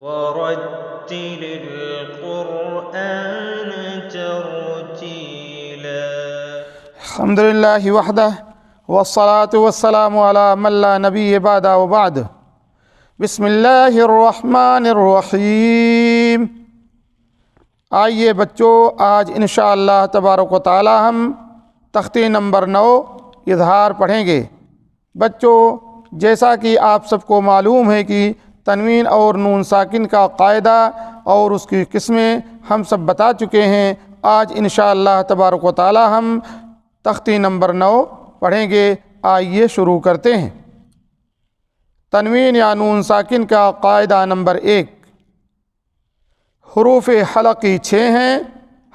ورتل القرآن ترتيلا. الحمد للہ وحدہ والصلاة والسلام علی من لا نبی بعد وبعد. بسم اللہ الرحمن الرحیم. آئیے بچوں، آج انشاءاللہ تبارک و تعالی ہم تختی نمبر 9 اظہار پڑھیں گے. بچوں، جیسا کہ آپ سب کو معلوم ہے کہ تنوین اور نون ساکن کا قاعدہ اور اس کی قسمیں ہم سب بتا چکے ہیں. آج انشاءاللہ تبارک و تعالی ہم تختی نمبر 9 پڑھیں گے. آئیے شروع کرتے ہیں. تنوین یا نون ساکن کا قاعدہ نمبر 1. حروف حلقی 6 ہیں: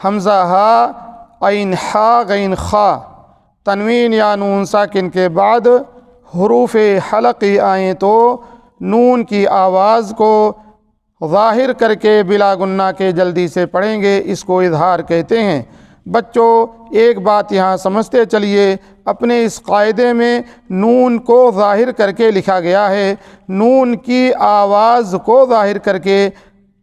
حمزہ ہا، عین ہا، غین خا. تنوین یا نون ساکن کے بعد حروف حلقی آئیں تو نون کی آواز کو ظاہر کر کے بلا گنہ کے جلدی سے پڑھیں گے. اس کو اظہار کہتے ہیں. بچوں، ایک بات یہاں سمجھتے چلیے، اپنے اس قاعدے میں نون کو ظاہر کر کے لکھا گیا ہے. نون کی آواز کو ظاہر کر کے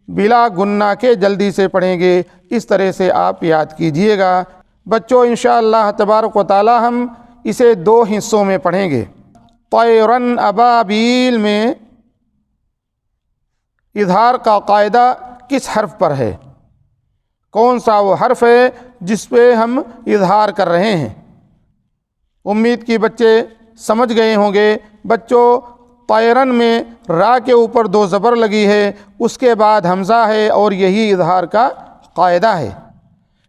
بلا گنہ کے جلدی سے پڑھیں گے. اس طرح سے آپ یاد کیجئے گا. بچوں، انشاءاللہ تبارک و تعالی ہم اسے 2 حصوں میں پڑھیں گے. طیرن ابابیل میں اظہار کا قاعدہ کس حرف پر ہے؟ کون سا وہ حرف ہے جس پہ ہم اظہار کر رہے ہیں؟ امید کی بچے سمجھ گئے ہوں گے. بچوں، طیرن میں را کے اوپر 2 زبر لگی ہے، اس کے بعد حمزہ ہے اور یہی اظہار کا قاعدہ ہے.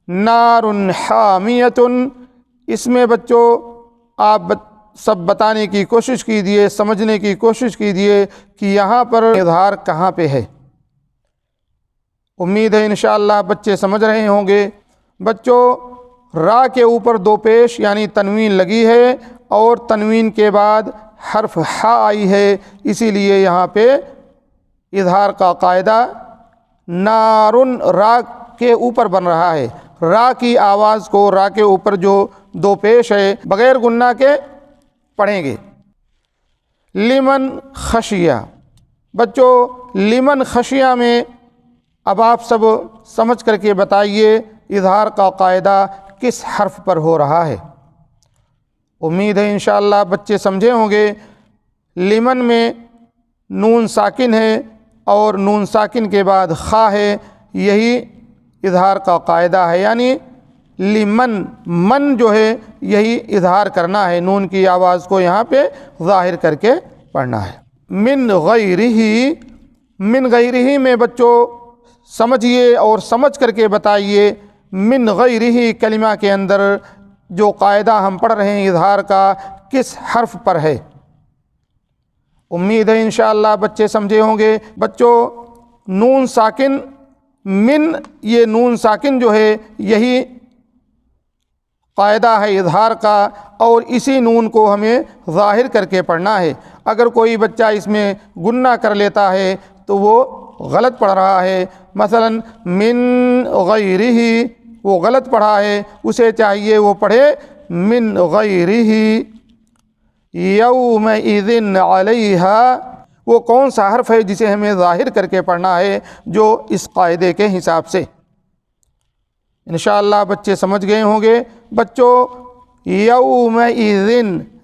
نار حامیۃ، اس میں بچوں آپ سب بتانے کی کوشش کیجیے، سمجھنے کی کوشش کیجیے کہ یہاں پر اظہار کہاں پہ ہے. امید ہے انشاءاللہ بچے سمجھ رہے ہوں گے. بچوں، را کے اوپر 2 پیش یعنی تنوین لگی ہے اور تنوین کے بعد حرف ہا آئی ہے، اسی لیے یہاں پہ اظہار کا قاعدہ نارن را کے اوپر بن رہا ہے. را کی آواز کو را کے اوپر جو 2 پیش ہے بغیر گنہ کے پڑھیں گے. لمن خشیہ. بچوں، لمن خشیہ میں اب آپ سب سمجھ کر کے بتائیے اظہار کا قاعدہ کس حرف پر ہو رہا ہے. امید ہے انشاءاللہ بچے سمجھے ہوں گے. لمن میں نون ساکن ہے اور نون ساکن کے بعد خا ہے، یہی اظہار کا قاعدہ ہے. یعنی لمن، من جو ہے یہی اظہار کرنا ہے، نون کی آواز کو یہاں پہ ظاہر کر کے پڑھنا ہے. من غیرہ، من غیرہ میں بچوں سمجھیے اور سمجھ کر کے بتائیے من غیرہ کلمہ کے اندر جو قاعدہ ہم پڑھ رہے ہیں اظہار کا کس حرف پر ہے. امید ہے انشاءاللہ بچے سمجھے ہوں گے. بچوں، نون ساکن من، یہ نون ساکن جو ہے یہی قاعدہ ہے اظہار کا اور اسی نون کو ہمیں ظاہر کر کے پڑھنا ہے. اگر کوئی بچہ اس میں گنہ کر لیتا ہے تو وہ غلط پڑھ رہا ہے. مثلا من غیرہ، وہ غلط پڑھا ہے، اسے چاہیے وہ پڑھے من غیرہ. یومئذ علیہا، وہ کون سا حرف ہے جسے ہمیں ظاہر کر کے پڑھنا ہے جو اس قاعدے کے حساب سے. انشاءاللہ بچے سمجھ گئے ہوں گے. بچوں، یومئذ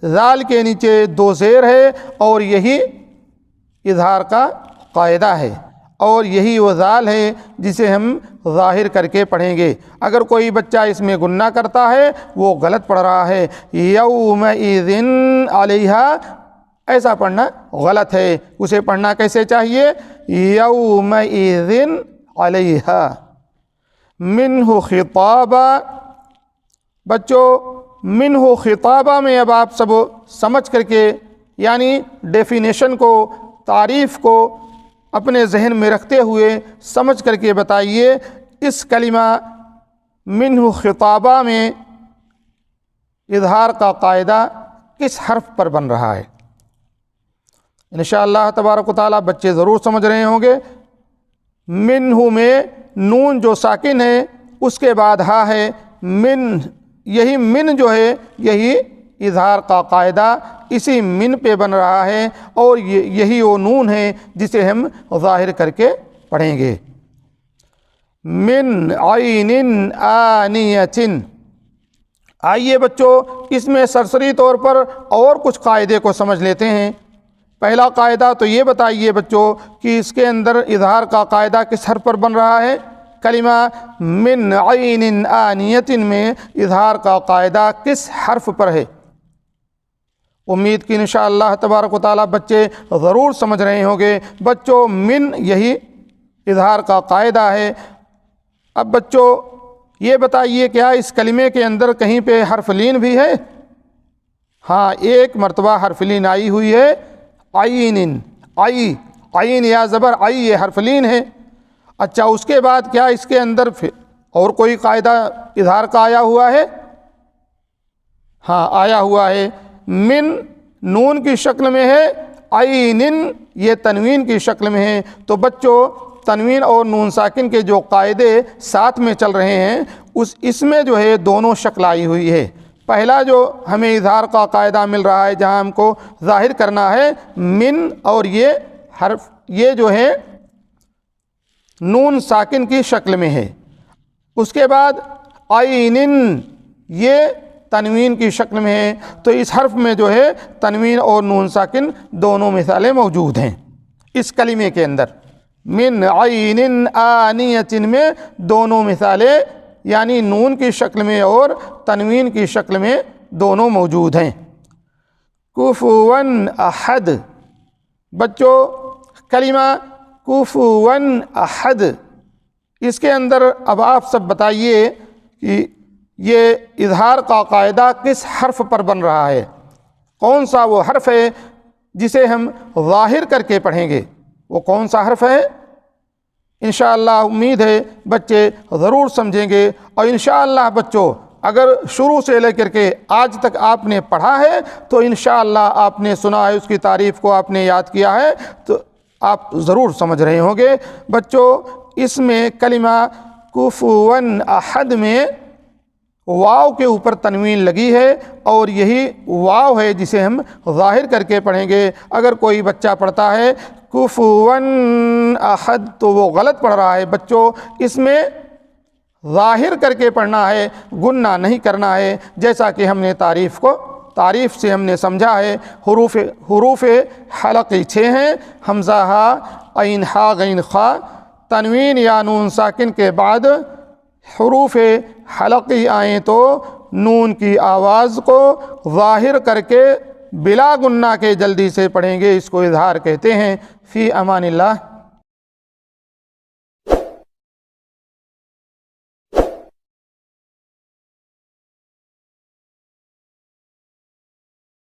ذال کے نیچے 2 زیر ہے اور یہی اظہار کا قاعدہ ہے اور یہی وہ ذال ہے جسے ہم ظاہر کر کے پڑھیں گے. اگر کوئی بچہ اس میں گنہ کرتا ہے وہ غلط پڑھ رہا ہے. یومئذ علیہا ایسا پڑھنا غلط ہے. اسے پڑھنا کیسے چاہیے؟ یومئذ علیہا. منہ خطابہ. بچوں، منہ خطابہ میں اب آپ سب سمجھ کر کے یعنی ڈیفینیشن کو، تعریف کو اپنے ذہن میں رکھتے ہوئے سمجھ کر کے بتائیے اس کلمہ منہ خطابہ میں اظہار کا قاعدہ کس حرف پر بن رہا ہے. انشاءاللہ تبارک و تعالی بچے ضرور سمجھ رہے ہوں گے. منہ میں نون جو ساکن ہے اس کے بعد ہا ہے. من، یہی من جو ہے یہی اظہار کا قاعدہ اسی من پہ بن رہا ہے، اور یہی وہ نون ہے جسے ہم ظاہر کر کے پڑھیں گے۔ من عین آنیۃ۔ آئیے بچوں اس میں سرسری طور پر اور کچھ قاعدے کو سمجھ لیتے ہیں۔ پہلا قاعدہ تو یہ بتائیے بچوں کہ اس کے اندر اظہار کا قاعدہ کس حرف پر بن رہا ہے؟ کلمہ من عین آنیۃ میں اظہار کا قاعدہ کس حرف پر ہے؟ امید کی انشاءاللہ تبارک و تعالیٰ بچے ضرور سمجھ رہے ہوں گے۔ بچوں من یہی اظہار کا قاعدہ ہے۔ اب بچوں یہ بتائیے کیا اس کلمے کے اندر کہیں پہ حرف لین بھی ہے؟ ہاں، ایک مرتبہ حرف لین آئی ہوئی ہے، عین، عین یا زبر آئی، یہ حرف لین ہے۔ اچھا، اس کے بعد کیا اس کے اندر اور کوئی قاعدہ اظہار کا آیا ہوا ہے؟ ہاں آیا ہوا ہے، من نون کی شکل میں ہے، عین یہ تنوین کی شکل میں ہے۔ تو بچوں تنوین اور نون ساکن کے جو قاعدے ساتھ میں چل رہے ہیں اس میں جو ہے دونوں شکل آئی ہوئی ہے۔ پہلا جو ہمیں اظہار کا قاعدہ مل رہا ہے جہاں ہم کو ظاہر کرنا ہے من، اور یہ حرف یہ جو ہے نون ساکن کی شکل میں ہے۔ اس کے بعد عین یہ تنوین کی شکل میں ہے، تو اس حرف میں جو ہے تنوین اور نون ساکن دونوں مثالیں موجود ہیں اس کلمے کے اندر۔ من عین آنیۃ میں دونوں مثالیں یعنی نون کی شکل میں اور تنوین کی شکل میں دونوں موجود ہیں۔ کفوا احد۔ بچوں کلمہ کفوا احد، اس کے اندر اب آپ سب بتائیے کہ یہ اظہار کا قاعدہ کس حرف پر بن رہا ہے؟ کون سا وہ حرف ہے جسے ہم ظاہر کر کے پڑھیں گے؟ وہ کون سا حرف ہے؟ انشاءاللہ امید ہے بچے ضرور سمجھیں گے، اور انشاءاللہ بچوں اگر شروع سے لے کر کے آج تک آپ نے پڑھا ہے تو انشاءاللہ آپ نے سنا ہے، اس کی تعریف کو آپ نے یاد کیا ہے، تو آپ ضرور سمجھ رہے ہوں گے۔ بچوں اس میں کلمہ کفوا احد میں واو کے اوپر تنوین لگی ہے، اور یہی واو ہے جسے ہم ظاہر کر کے پڑھیں گے۔ اگر کوئی بچہ پڑھتا ہے کفوا احد تو وہ غلط پڑھ رہا ہے۔ بچوں اس میں ظاہر کر کے پڑھنا ہے، گننا نہیں کرنا ہے، جیسا کہ ہم نے تعریف سے ہم نے سمجھا ہے۔ حروف حلقی 6 ہیں، حمزہ ہا، عین ہا، غین خا۔ تنوین یا نون ساکن کے بعد حروف حلقی آئیں تو نون کی آواز کو ظاہر کر کے بلا گنہ کے جلدی سے پڑھیں گے، اس کو اظہار کہتے ہیں۔ فی امان اللہ۔